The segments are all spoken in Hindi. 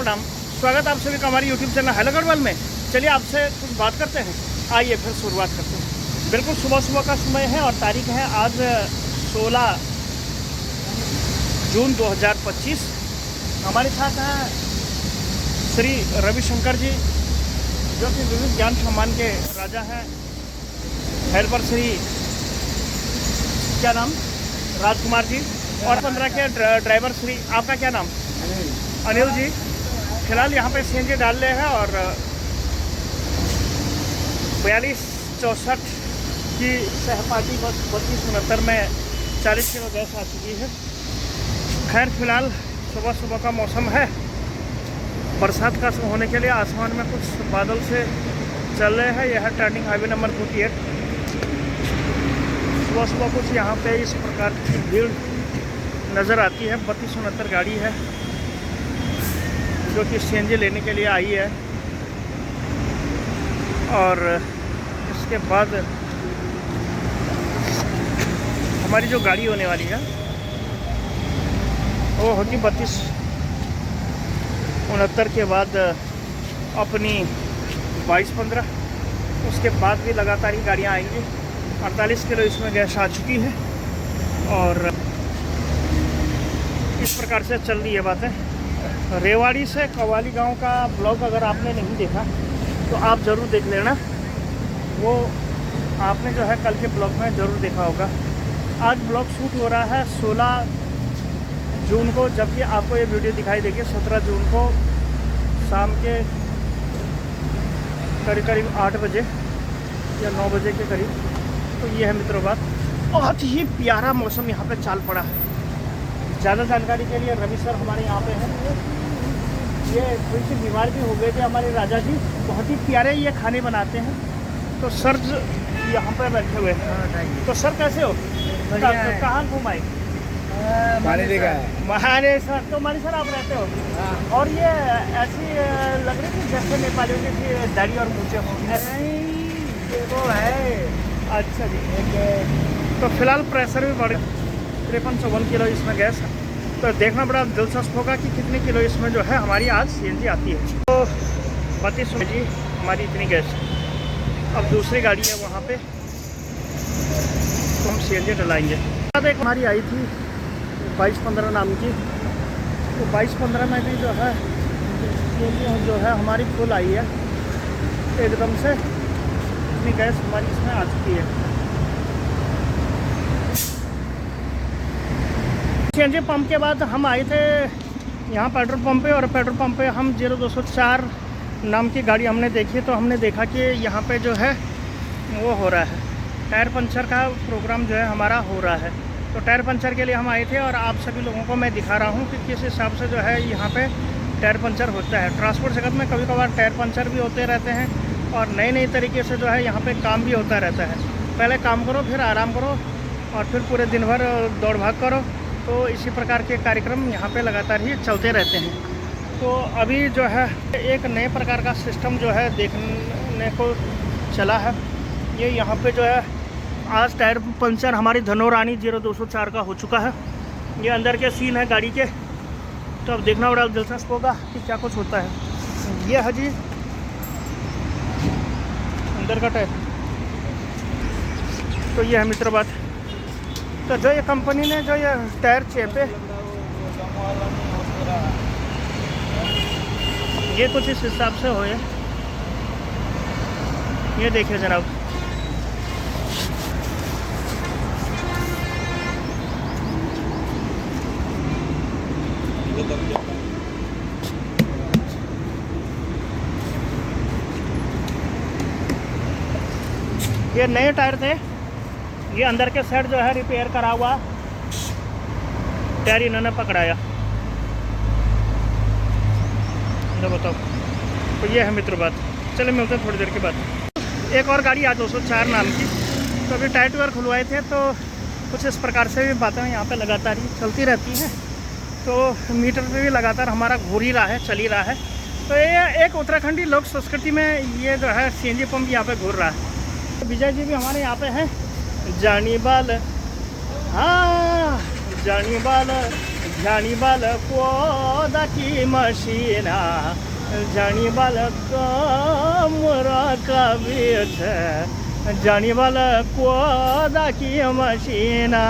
प्रणाम। स्वागत आप सभी का हमारे यूट्यूब चैनल हेलो गढ़वाल में। चलिए आपसे कुछ बात करते हैं, आइए फिर शुरुआत करते हैं। बिल्कुल सुबह सुबह का समय है और तारीख है आज 16 जून 2025। हमारे साथ हैं श्री रविशंकर जी, जो कि विविध ज्ञान सम्मान के राजा हैं। हेल्पर श्री क्या नाम, राजकुमार जी, और 15 के ड्राइवर श्री, आपका क्या नाम? अनिल जी। फिलहाल यहाँ पे सीएनजी डाल रहे हैं और 4264 की सहपाठी बस 3269 में 40 किलो गैस आ चुकी है। खैर फिलहाल सुबह सुबह का मौसम है, बरसात का होने के लिए आसमान में कुछ बादल से चल रहे हैं। यह है टर्निंग हाईवे नंबर 48। सुबह सुबह कुछ यहाँ पे इस प्रकार की भीड़ नज़र आती है। 3269 गाड़ी है जो कि सीएनजी लेने के लिए आई है, और इसके बाद हमारी जो गाड़ी होने वाली है वो होगी 3269 के बाद अपनी 2215। उसके बाद भी लगातार ही गाड़ियाँ आएंगी। 48 किलो इसमें गैस आ चुकी है और इस प्रकार से चल रही है बातें। रेवाड़ी से कवाली गांव का ब्लॉग अगर आपने नहीं देखा तो आप ज़रूर देख लेना। वो आपने जो है कल के ब्लॉग में ज़रूर देखा होगा। आज ब्लॉग शूट हो रहा है 16 जून को, जबकि आपको ये वीडियो दिखाई देगी 17 जून को शाम के करीब करीब 8 बजे या 9 बजे के करीब। तो ये है मित्रों बात। बहुत ही प्यारा मौसम यहाँ पे चाल पड़ा है। ज़्यादा जानकारी के लिए रवि सर हमारे यहाँ पे हैं। ये थोड़ी सी बीमार भी हो गए थे हमारे राजा जी। बहुत ही प्यारे ये खाने बनाते हैं। तो सर यहाँ पे बैठे हुए हैं। तो सर कैसे हो? कहाँ घुमाए? महारे सर। तो मानी सर आप रहते हो? और ये ऐसी लग रही थी जैसे नेपालियों की दाढ़ी और मूछें होंगे। वो है। अच्छा जी। तो फिलहाल प्रेशर भी बढ़ 53-54 किलो इसमें गैस है। तो देखना बड़ा दिलचस्प होगा कि कितने किलो इसमें जो है हमारी आज सीएनजी आती है। तो 3200 जी हमारी इतनी गैस है। अब दूसरी गाड़ी है वहाँ पे, तो हम सीएनजी डलाएंगे। एक हमारी आई थी 2215 नाम की। तो 2215 में भी जो है सीएनजी जो है हमारी फुल आई है एकदम से। इतनी गैस हमारी इसमें आ चुकी है। सीएनजी पंप के बाद हम आए थे यहाँ पेट्रोल पंप पे, और पेट्रोल पंप पे हम 0204 नाम की गाड़ी हमने देखी। तो हमने देखा कि यहाँ पे जो है वो हो रहा है, टायर पंचर का प्रोग्राम जो है हमारा हो रहा है। तो टायर पंचर के लिए हम आए थे और आप सभी लोगों को मैं दिखा रहा हूँ कि किस हिसाब से जो है यहाँ पे टायर पंचर होता है। ट्रांसपोर्ट जगत में कभी कभार टायर पंचर भी होते रहते हैं और नए नए तरीके से जो है यहाँ पे काम भी होता रहता है। पहले काम करो, फिर आराम करो, और फिर पूरे दिन भर दौड़ भाग करो। तो इसी प्रकार के कार्यक्रम यहाँ पे लगातार ही चलते रहते हैं। तो अभी जो है एक नए प्रकार का सिस्टम जो है देखने को चला है। ये यहाँ पे जो है आज टायर पंचर हमारी धनोरानी 0204 का हो चुका है। ये अंदर के सीन है गाड़ी के। तो अब देखना बड़ा दिलचस्प होगा कि क्या कुछ होता है। ये है जी अंदर का टायर। तो ये है मित्र बात। तो जो ये कंपनी ने जो ये टायर चेपे, ये कुछ इस हिसाब से हो। ये देखिए जनाब, ये नए टायर थे। ये अंदर के सेट जो है रिपेयर करा हुआ टायर इन्होंने पकड़ाया। तो बताओ। तो ये है मित्र बात। चले मिलते हैं थोड़ी देर के बाद। एक और गाड़ी आज 204 नाम की। तो अभी टायर टूयर खुलवाए थे। तो कुछ इस प्रकार से भी बातें यहाँ पे लगातार ही चलती रहती हैं। तो मीटर पे भी लगातार हमारा घूर ही रहा है, चल ही रहा है। तो ये एक उत्तराखंडी लोक संस्कृति में ये जो है सीएनजी पंप यहाँ पे घूर रहा है। तो विजय जी भी हमारे यहाँ पे हैं। जानी बाल, हाँ जानी बाल जानी बाल कोदा की मशीना, जानी बाल कमरा का बीच, जानी बाल कोदा की मशीना।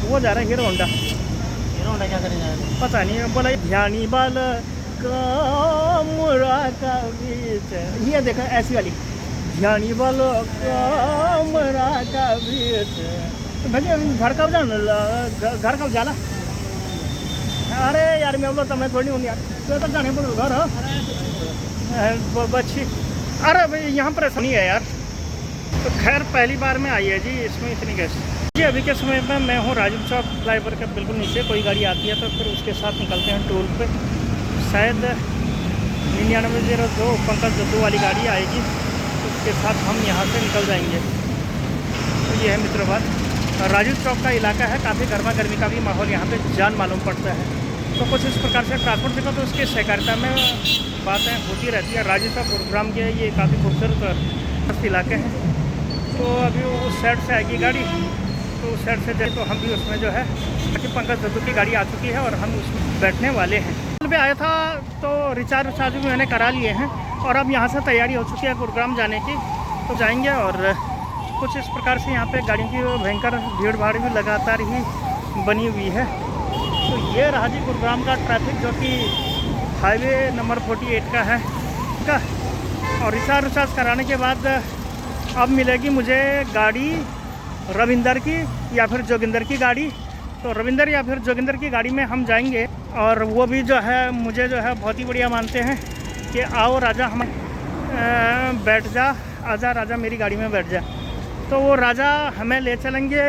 वो जा रहा है हीरो होंडा। हीरो होंडा क्या करने जा रहा है पता नहीं, बोला ध्यानी बाल कमरा का बीच। ये देखो ऐसी वाली, ध्यानी बाल कमरा का बीच। तो भैया घर कब जाना, घर कब जाना? अरे यार मैं बोला मैं थोड़ी हूँ यार, तो तक जाने पर घर बच्ची। अरे भाई यहाँ पर ऐसा नहीं है यार। तो खैर पहली बार में आई है जी इसमें इतनी गैस जी। अभी के समय में मैं हूँ राजू चौक फ्लाईओवर के बिल्कुल नीचे। कोई गाड़ी आती है तो फिर उसके साथ निकलते हैं टोल पे। शायद 9902 पंकज जद्दू वाली गाड़ी आएगी, उसके साथ हम यहाँ से निकल जाएंगे। तो ये है मित्रों बात। राजू चौक का इलाका है, काफ़ी गर्मा गर्मी का भी माहौल यहाँ पे जान मालूम पड़ता है। तो कुछ इस प्रकार से ट्रांसपोर्ट देखो तो उसकी सहकारिता में बातें होती रहती है। राजू चौक गुरुग्राम के ये काफ़ी खूबसूरत इलाके हैं। तो अभी उस साइड से आएगी गाड़ी, तो उस साइड से जाए तो हम भी उसमें जो है कि पंकज जद्दू की गाड़ी आ चुकी है और हम उसमें बैठने वाले हैं। पे आया था तो रिचार्ज भी मैंने करा लिए हैं और अब यहाँ से तैयारी हो चुकी है गुरुग्राम जाने की। तो जाएंगे और कुछ इस प्रकार से यहाँ पे गाड़ियों की भयंकर भीड़ भाड़ भी लगातार ही बनी हुई है। तो ये रहा जी गुरुग्राम का ट्रैफिक, जो कि हाईवे नंबर 48 का है का। और रिचार्ज कराने के बाद अब मिलेगी मुझे गाड़ी रविंदर की या फिर जोगिंदर की गाड़ी। तो रविंदर या फिर जोगिंदर की गाड़ी में हम जाएंगे और वो भी जो है मुझे जो है बहुत ही बढ़िया मानते हैं कि आओ राजा हम बैठ जा, आजा राजा मेरी गाड़ी में बैठ जा। तो वो राजा हमें ले चलेंगे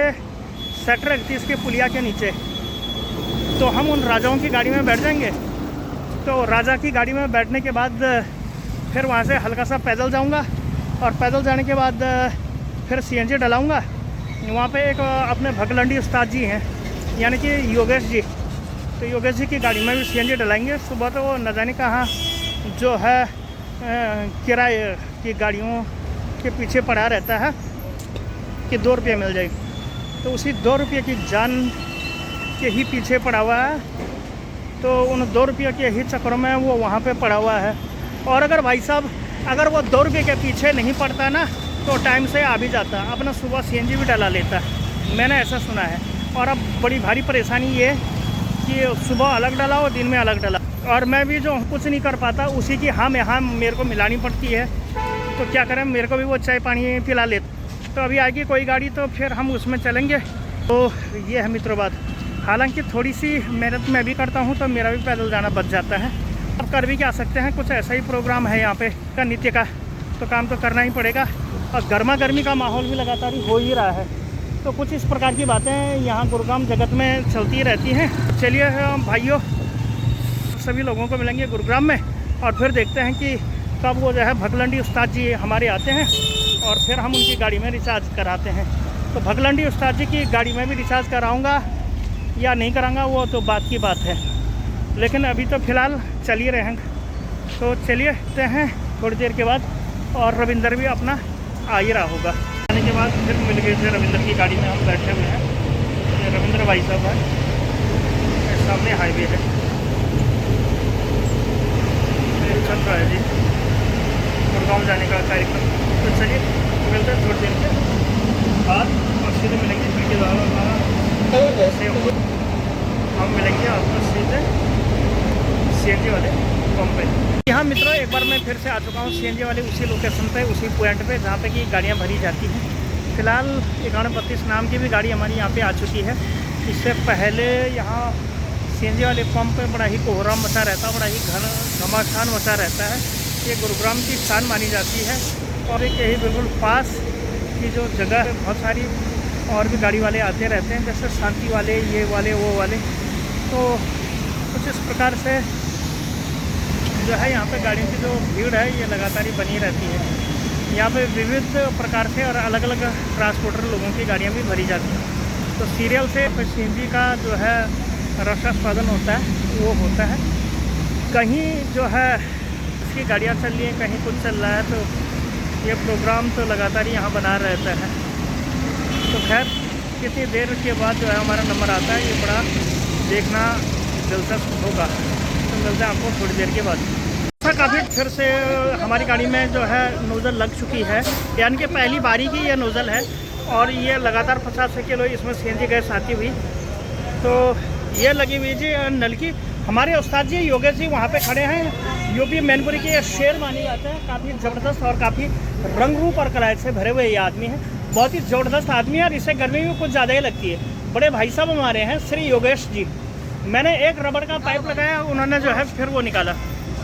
सेक्टर 31 के पुलिया के नीचे। तो हम उन राजाओं की गाड़ी में बैठ जाएंगे। तो राजा की गाड़ी में बैठने के बाद फिर वहाँ से हल्का सा पैदल जाऊँगा और पैदल जाने के बाद फिर CNG डलाऊँगा। वहाँ पे एक अपने भगलंडी उस्ताद जी हैं, यानी कि योगेश जी। तो योगेश जी की गाड़ी में भी CNG डलाएंगे। सुबह तो वो न जाने कहाँ जो है किराए की गाड़ियों के पीछे पड़ा रहता है कि 2 रुपये मिल जाएगी। तो उसी 2 रुपये की जान के ही पीछे पड़ा हुआ है। तो उन 2 रुपये के ही चक्करों में वो वहाँ पे पड़ा हुआ है। और अगर भाई साहब अगर वो 2 रुपये के पीछे नहीं पड़ता ना तो टाइम से आ भी जाता, अपना सुबह CNG भी डला लेता, मैंने ऐसा सुना है। और अब बड़ी भारी परेशानी ये कि सुबह अलग डला और दिन में अलग डला, और मैं भी जो कुछ नहीं कर पाता उसी की हाँ मेरे को मिलानी पड़ती है। तो क्या करें, मेरे को भी वो चाय पानी पिला लेते। तो अभी आएगी कोई गाड़ी तो फिर हम उसमें चलेंगे। तो ये है मित्रों बात। हालांकि थोड़ी सी मेहनत मैं भी करता हूँ तो मेरा भी पैदल जाना बच जाता है। अब कर भी क्या सकते हैं, कुछ ऐसा ही प्रोग्राम है यहाँ पे का नित्य का, तो काम तो करना ही पड़ेगा। और गर्मा गर्मी का माहौल भी लगातार हो ही रहा है। तो कुछ इस प्रकार की बातें यहाँ गुरुग्राम जगत में चलती रहती हैं। चलिए भाइयों, सभी लोगों को मिलेंगे गुरुग्राम में और फिर देखते हैं कि कब वो जो है भगलंडी उस्ताद जी हमारे आते हैं और फिर हम उनकी गाड़ी में रिचार्ज कराते हैं। तो भगलंडी उस्ताद जी की गाड़ी में भी रिचार्ज कराऊँगा या नहीं कराऊँगा वो तो बात की बात है, लेकिन अभी तो फ़िलहाल चल ही रहे हैं। तो चलिए देखते हैं थोड़ी देर के बाद। और रविंदर भी अपना आ ही रहा होगा। आने के बाद फिर मिल गए थे रविंदर की गाड़ी में हम बैठे हुए हैं। ये रविंदर भाई साहब है, सामने हाईवे है, चल रहा है जी गुरुग्राम जाने का कार्यक्रम। तो चलिए मिलते हैं थोड़ी देर के बाद और सीधे मिलेंगे फिर के द्वारा से हम मिलेंगे आपको सीधे CNG वाले पंप पे। यहाँ मित्रों एक बार मैं फिर से आ चुका हूँ CNG वाले उसी लोकेशन पे, उसी पॉइंट पे जहाँ पे कि गाड़ियाँ भरी जाती हैं। फ़िलहाल 9132 नाम की भी गाड़ी हमारी यहाँ पे आ चुकी है। इससे पहले यहाँ CNG वाले पंप पे बड़ा ही कोहराम मचा रहता है, बड़ा ही घमासान मचा रहता है। ये गुरुग्राम की शान मानी जाती है। और एक यही बिल्कुल पास की जो जगह है, बहुत सारी और भी गाड़ी वाले आते रहते हैं, जैसे शांति वाले, ये वाले, वो वाले। तो कुछ इस प्रकार से जो है यहाँ पे गाड़ियों की जो भीड़ है ये लगातार ही बनी रहती है। यहाँ पे विविध प्रकार से और अलग अलग ट्रांसपोर्टर लोगों की गाड़ियाँ भी भरी जाती हैं। तो सीरियल से CNG का जो है रक्षास्वादन होता है वो होता है। कहीं जो है इसकी गाड़ियाँ चल रही हैं, कहीं कुछ चल रहा है। तो ये प्रोग्राम तो लगातार ही यहाँ बना रहता है। तो खैर कितनी देर के बाद जो है हमारा नंबर आता है, ये बड़ा देखना दिलचस्प होगा। तो मिलते हैं आपको थोड़ी देर के बाद। काफ़ी फिर से हमारी गाड़ी में जो है नोज़ल लग चुकी है, यानी कि पहली बारी की ये नोज़ल है और ये लगातार 50 किलो इसमें सीएनजी गैस आती हुई। तो ये लगी हुई जी नल की। हमारे उस्ताद जी योगेश जी वहाँ पे खड़े हैं। यूपी मैनपुरी के शेर माने जाते हैं, काफ़ी ज़बरदस्त और काफ़ी रंग रूप और कलायत से भरे हुए ये आदमी हैं। बहुत ही ज़बरदस्त आदमी है और इसे गर्मी भी कुछ ज़्यादा ही लगती है। बड़े भाई साहब हमारे हैं श्री योगेश जी। मैंने एक रबड़ का पाइप लगाया, उन्होंने जो है फिर वो निकाला।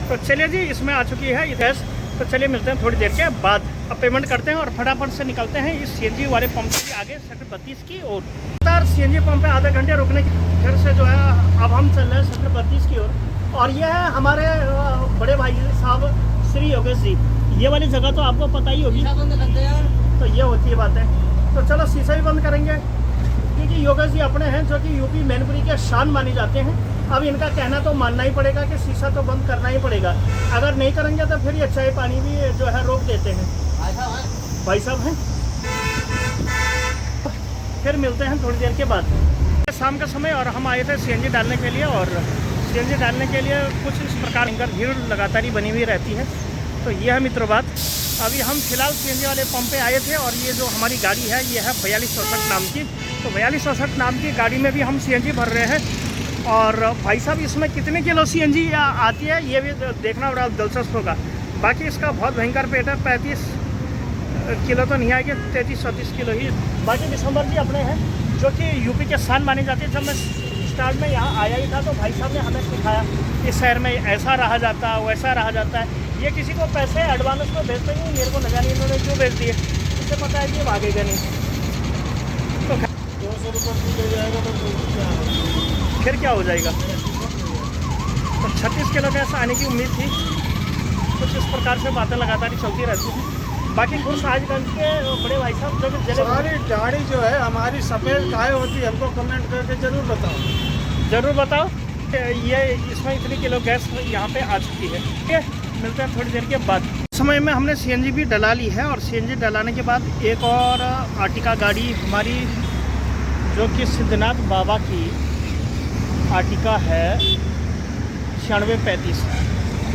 तो चलिए जी, इसमें आ चुकी है गैस। तो चलिए मिलते हैं थोड़ी देर के बाद। अब पेमेंट करते हैं और फटाफट से निकलते हैं इस सीएनजी वाले पंप के आगे सेक्टर 32 की ओर। सीएनजी पंप पे आधे घंटे रुकने की फिर से जो है अब हम चल रहे हैं सेक्टर 32 की ओर। और ये है हमारे बड़े भाई साहब श्री योगेश जी। ये वाली जगह तो आपको पता ही होगी, तो ये होती है बातें। तो चलो शीशा भी बंद करेंगे, क्योंकि योगेश जी अपने हैं जो कि यूपी मैनपुरी के शान माने जाते हैं। अब इनका कहना तो मानना ही पड़ेगा कि शीशा तो बंद करना ही पड़ेगा। अगर नहीं करेंगे तो फिर ये चाय पानी भी जो है रोक देते हैं। भाई साहब हैं। फिर मिलते हैं थोड़ी देर के बाद। शाम का समय और हम आए थे सीएनजी डालने के लिए, और सीएनजी डालने के लिए कुछ इस प्रकार इनका भीड़ लगातार ही बनी हुई रहती है। तो ये है मित्रों बात। अभी हम फिलहाल सीएनजी वाले पंप पे आए थे और ये जो हमारी गाड़ी है ये है 4264 नाम की। तो 4264 नाम की गाड़ी में भी हम सीएनजी भर रहे हैं। और भाई साहब इसमें कितने किलो सीएनजी आती है ये भी देखना बड़ा दिलचस्प होगा। बाकी इसका बहुत भयंकर पेट है, 35 किलो तो नहीं आएगी, 33-34 किलो ही। बाकी दिसंबर जी अपने हैं जो कि यूपी के शान माने जाते हैं। जब मैं स्टार्ट में यहाँ आया ही था तो भाई साहब ने हमें सिखाया इस शहर में ऐसा रहा जाता है, वैसा रहा जाता है। ये किसी को पैसे एडवांस में भेजते नहीं, मेरे को लगा नहीं इन्होंने क्यों भेज दिए, इससे पता है कि भागेगा नहीं। तो 200 रुपये ले जाएगा तो फिर क्या हो जाएगा। तो 36 किलो गैस आने की उम्मीद थी। कुछ इस प्रकार से बातें लगातार ही चलती रहती हैं। बाकी गुरु साहिबगंज के बड़े भाई साहब जो कि हमारी गाड़ी जो है हमारी सफ़ेद काहे होती है, हमको कमेंट करके ज़रूर बताओ। ज़रूर बताओ। ये इसमें इतनी किलो गैस यहाँ पे आ चुकी है। ठीक है, मिलते हैं थोड़ी देर के बाद। समय में हमने सीएनजी भी डला ली है और सीएनजी डलाने के बाद एक और आर्टिका गाड़ी हमारी जो कि सिद्धनाथ बाबा की आर्टिका है 9635।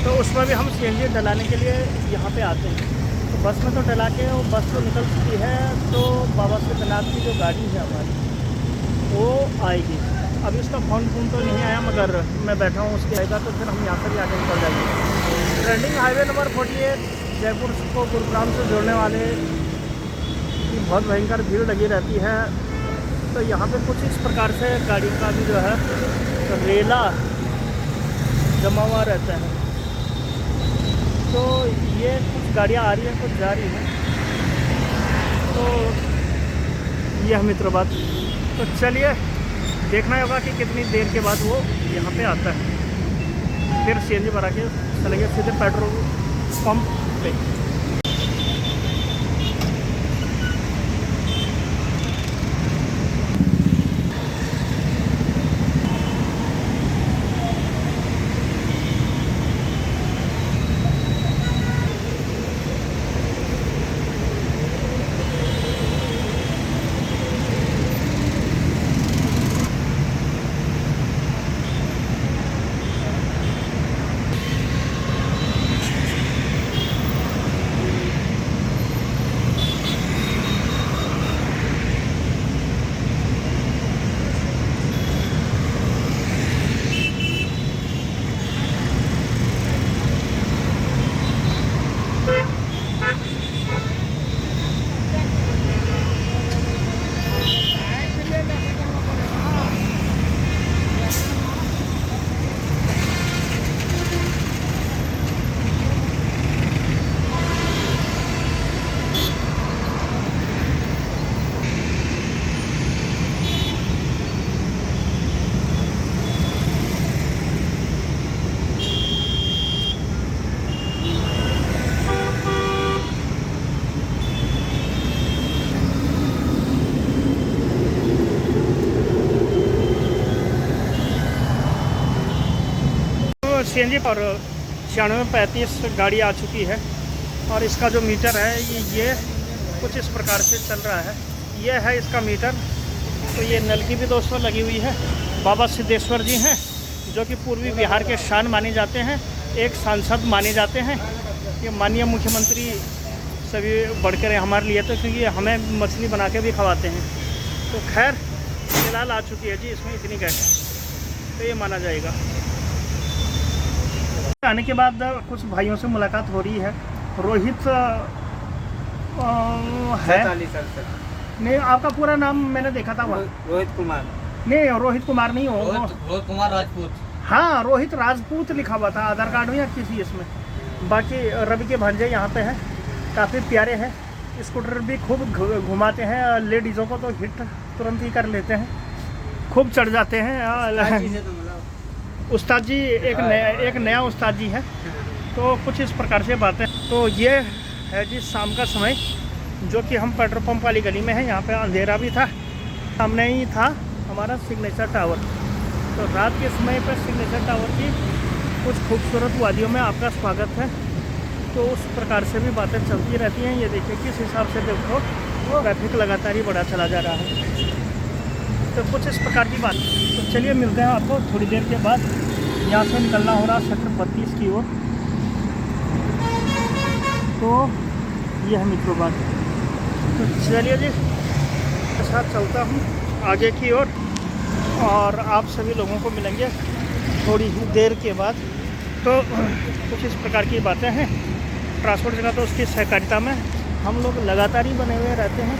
तो उसमें भी हम सीएनजी डलाने के लिए यहाँ पे आते हैं। तो बस में तो डला के वो बस तो निकल चुकी है। तो बाबा सिद्धनाथ की जो गाड़ी है हमारी वो आएगी। अभी उसका फोन तो नहीं आया, मगर मैं बैठा हूँ, उसके आएगा तो फिर हम यहाँ पर ही आगे निकल जाएंगे। ट्रेंडिंग हाईवे नंबर 48 जयपुर को गुरुग्राम से जोड़ने वाले की बहुत भयंकर भीड़ लगी रहती है। तो यहाँ पे कुछ इस प्रकार से गाड़ी का भी जो है रेला जमा हुआ रहता है। तो ये कुछ गाड़ियाँ आ रही हैं, कुछ जा रही हैं। तो यह मित्रों बात। तो चलिए देखना होगा कि कितनी देर के बाद वो यहाँ पे आता है। फिर सीएनजी भरा के चलेंगे सीधे पेट्रोल पंप पे। सीएनजी और 9635 गाड़ी आ चुकी है और इसका जो मीटर है ये कुछ इस प्रकार से चल रहा है। ये है इसका मीटर तो ये नलकी भी दोस्तों लगी हुई है। बाबा सिद्धेश्वर जी हैं जो कि पूर्वी बिहार के शान माने जाते हैं, एक सांसद माने जाते हैं। ये माननीय मुख्यमंत्री सभी बढ़कर हैं हमारे लिए, तो क्योंकि हमें मछली बना के भी खवाते हैं। तो खैर फिलहाल आ चुकी है जी, इसमें इतनी गैस तो ये माना जाएगा। आने के बाद कुछ भाइयों से मुलाकात हो रही है। रोहित है नहीं, आपका पूरा नाम मैंने देखा था वहाँ। रोहित कुमार नहीं, रोहित कुमार नहीं हो, रोहित कुमार राजपूत। हाँ रोहित राजपूत लिखा हुआ था आधार कार्ड में या किसी इसमें। बाकी रवि के भांजे यहाँ पे हैं, काफ़ी प्यारे हैं। स्कूटर भी खूब घुमाते हैं, लेडीज़ों को तो हिट तुरंत ही कर लेते हैं, खूब चढ़ जाते हैं। उस्ताद जी एक नया उस्ताद जी है। तो कुछ इस प्रकार से बातें। तो ये है जी शाम का समय, जो कि हम पेट्रोल पंप वाली गली में हैं। यहाँ पे अंधेरा भी था, सामने ही था हमारा सिग्नेचर टावर। तो रात के समय पर सिग्नेचर टावर की कुछ खूबसूरत वादियों में आपका स्वागत है। तो उस प्रकार से भी बातें चलती रहती हैं। ये देखिए किस हिसाब से देखो ट्रैफिक लगातार ही बढ़ा चला जा रहा है। तो कुछ इस प्रकार की बात। तो चलिए मिलते हैं आपको थोड़ी देर के बाद। यहाँ से निकलना हो रहा सेक्टर 32 की ओर। तो ये है मित्रों बात। तो चलिए जी के साथ चलता हूँ आगे की ओर, और आप सभी लोगों को मिलेंगे थोड़ी ही देर के बाद। तो कुछ इस प्रकार की बातें हैं। ट्रांसपोर्ट जगह तो उसकी सहकारिता में हम लोग लगातार ही बने हुए रहते हैं।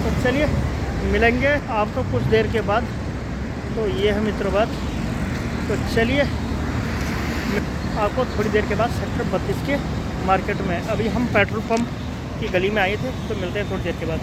तो चलिए मिलेंगे आपको कुछ देर के बाद। तो ये है मित्रों बात। तो चलिए आपको थोड़ी देर के बाद सेक्टर 32 के मार्केट में, अभी हम पेट्रोल पंप की गली में आए थे। तो मिलते हैं थोड़ी देर के बाद।